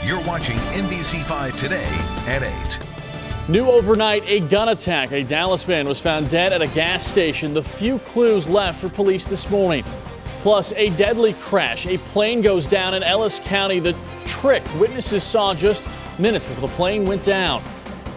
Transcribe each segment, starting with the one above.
You're watching NBC5 Today at 8. New overnight, a gun attack. A Dallas man was found dead at a gas station. The few clues left for police this morning. Plus, a deadly crash. A plane goes down in Ellis County. The trick witnesses saw just minutes before the plane went down.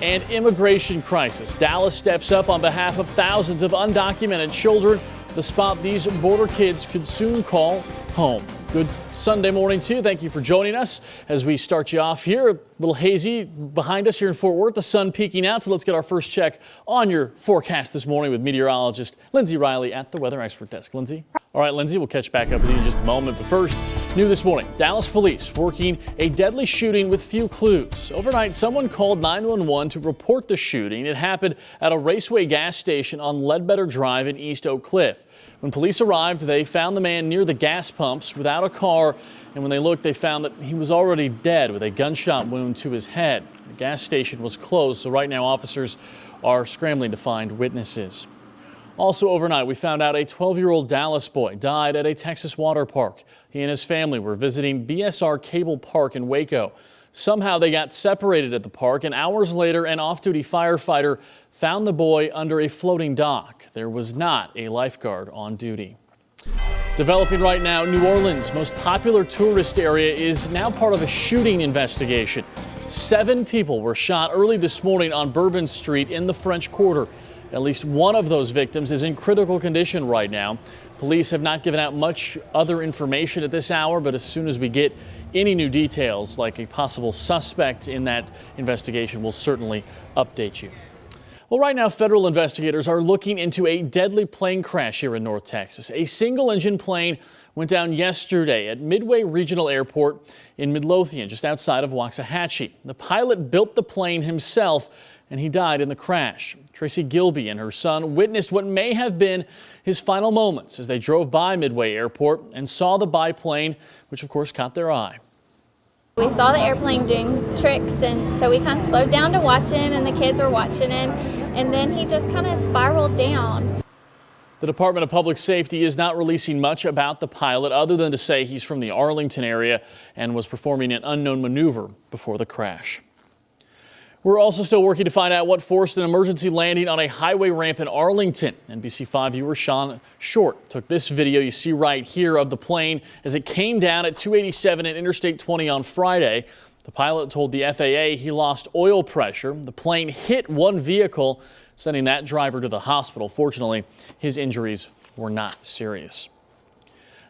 And immigration crisis. Dallas steps up on behalf of thousands of undocumented children, the spot these border kids could soon call home. Good Sunday morning to you. Thank you for joining us as we start you off here. A little hazy behind us here in Fort Worth, the sun peeking out. So let's get our first check on your forecast this morning with meteorologist Lindsay Riley at the Weather Expert Desk. Lindsay. All right, Lindsay, we'll catch back up with you in just a moment. But first, new this morning, Dallas police working a deadly shooting with few clues. Overnight, someone called 911 to report the shooting. It happened at a Raceway gas station on Ledbetter Drive in East Oak Cliff. When police arrived, they found the man near the gas pumps without a car, and when they looked, they found that he was already dead with a gunshot wound to his head. The gas station was closed, so right now officers are scrambling to find witnesses. Also overnight, we found out a 12-year-old Dallas boy died at a Texas water park. He and his family were visiting BSR Cable Park in Waco. Somehow they got separated at the park, and hours later, an off-duty firefighter found the boy under a floating dock. There was not a lifeguard on duty. Developing right now, New Orleans' most popular tourist area is now part of a shooting investigation. 7 people were shot early this morning on Bourbon Street in the French Quarter. At least one of those victims is in critical condition right now. Police have not given out much other information at this hour, but as soon as we get any new details, like a possible suspect in that investigation, we'll certainly update you. Well, right now, federal investigators are looking into a deadly plane crash here in North Texas. A single-engine plane went down yesterday at Midway Regional Airport in Midlothian, just outside of Waxahachie. The pilot built the plane himself, and he died in the crash. Tracy Gilby and her son witnessed what may have been his final moments as they drove by Midway Airport and saw the biplane, which of course caught their eye. We saw the airplane doing tricks, and so we kind of slowed down to watch him, and the kids were watching him, and then he just kind of spiraled down. The Department of Public Safety is not releasing much about the pilot other than to say he's from the Arlington area and was performing an unknown maneuver before the crash. We're also still working to find out what forced an emergency landing on a highway ramp in Arlington. NBC5 viewer Sean Short took this video you see right here of the plane as it came down at 287 at Interstate 20 on Friday. The pilot told the FAA he lost oil pressure. The plane hit one vehicle, sending that driver to the hospital. Fortunately, his injuries were not serious.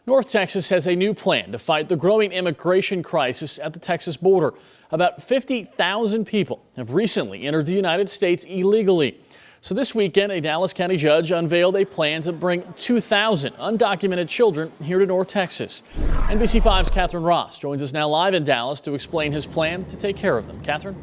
North Texas has a new plan to fight the growing immigration crisis at the Texas border. About 50,000 people have recently entered the United States illegally. So this weekend, a Dallas County judge unveiled a plan to bring 2,000 undocumented children here to North Texas. NBC5's Catherine Ross joins us now live in Dallas to explain his plan to take care of them. Catherine?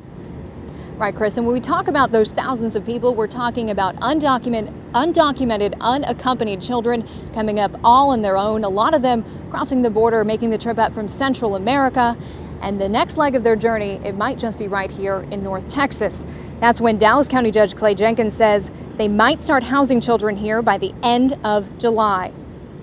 Right, Chris, and when we talk about those thousands of people, we're talking about undocumented, unaccompanied children coming up all on their own, a lot of them crossing the border, making the trip up from Central America. And the next leg of their journey, it might just be right here in North Texas. That's when Dallas County Judge Clay Jenkins says they might start housing children here by the end of July.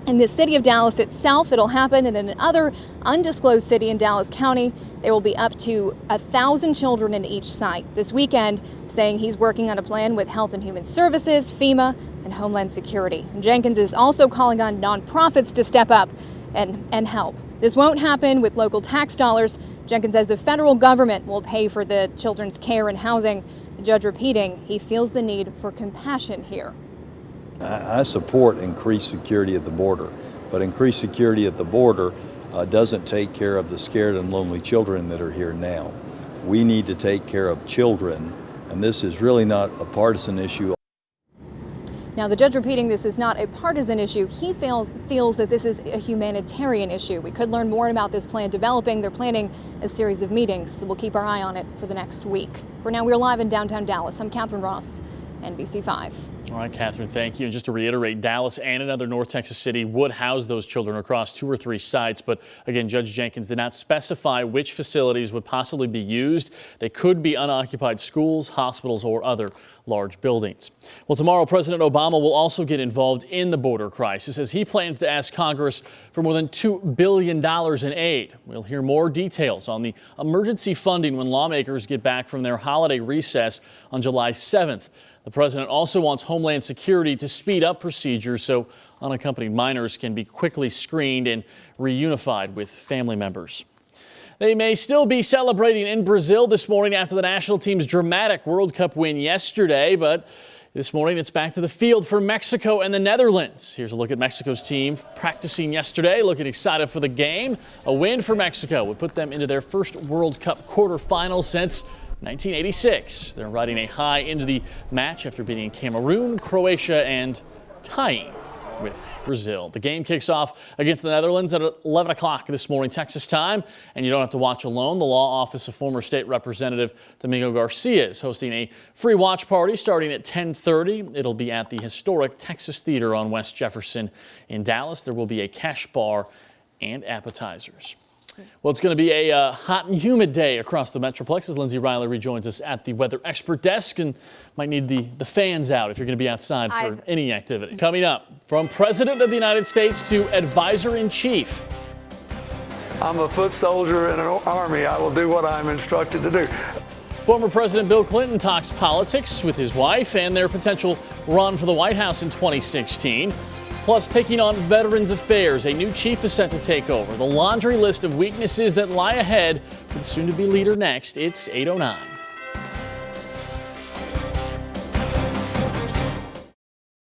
In the city of Dallas itself, it'll happen, and in another undisclosed city in Dallas County, there will be up to 1,000 children in each site. This weekend, saying he's working on a plan with Health and Human Services, FEMA, and Homeland Security. And Jenkins is also calling on nonprofits to step up and help. This won't happen with local tax dollars. Jenkins says the federal government will pay for the children's care and housing. The judge repeating he feels the need for compassion here. I support increased security at the border, but increased security at the border doesn't take care of the scared and lonely children that are here now. We need to take care of children, and this is really not a partisan issue. Now, the judge repeating this is not a partisan issue. He feels that this is a humanitarian issue. We could learn more about this plan developing. They're planning a series of meetings, so we'll keep our eye on it for the next week. For now, we're live in downtown Dallas. I'm Catherine Ross, NBC5. All right, Catherine, thank you. And just to reiterate, Dallas and another North Texas city would house those children across 2 or 3 sites. But again, Judge Jenkins did not specify which facilities would possibly be used. They could be unoccupied schools, hospitals, or other large buildings. Well, tomorrow, President Obama will also get involved in the border crisis as he plans to ask Congress for more than $2 billion in aid. We'll hear more details on the emergency funding when lawmakers get back from their holiday recess on July 7th. The president also wants Homeland Security to speed up procedures so unaccompanied minors can be quickly screened and reunified with family members. They may still be celebrating in Brazil this morning after the national team's dramatic World Cup win yesterday, but this morning it's back to the field for Mexico and the Netherlands. Here's a look at Mexico's team practicing yesterday, looking excited for the game. A win for Mexico would put them into their first World Cup quarterfinals since 1986. They're riding a high into the match after beating Cameroon, Croatia, and tying with Brazil. The game kicks off against the Netherlands at 11 o'clock this morning, Texas time. And you don't have to watch alone. The law office of former state representative Domingo Garcia is hosting a free watch party starting at 10:30. It'll be at the historic Texas Theater on West Jefferson in Dallas. There will be a cash bar and appetizers. Well, it's going to be a hot and humid day across the Metroplex as Lindsay Riley rejoins us at the weather expert desk and might need the fans out if you're going to be outside for any activity. Coming up, from President of the United States to Advisor-in-Chief. I'm a foot soldier in an army. I will do what I'm instructed to do. Former President Bill Clinton talks politics with his wife and their potential run for the White House in 2016. Plus, taking on Veterans Affairs, a new chief is set to take over. The laundry list of weaknesses that lie ahead for the soon-to-be leader next. It's 8:09.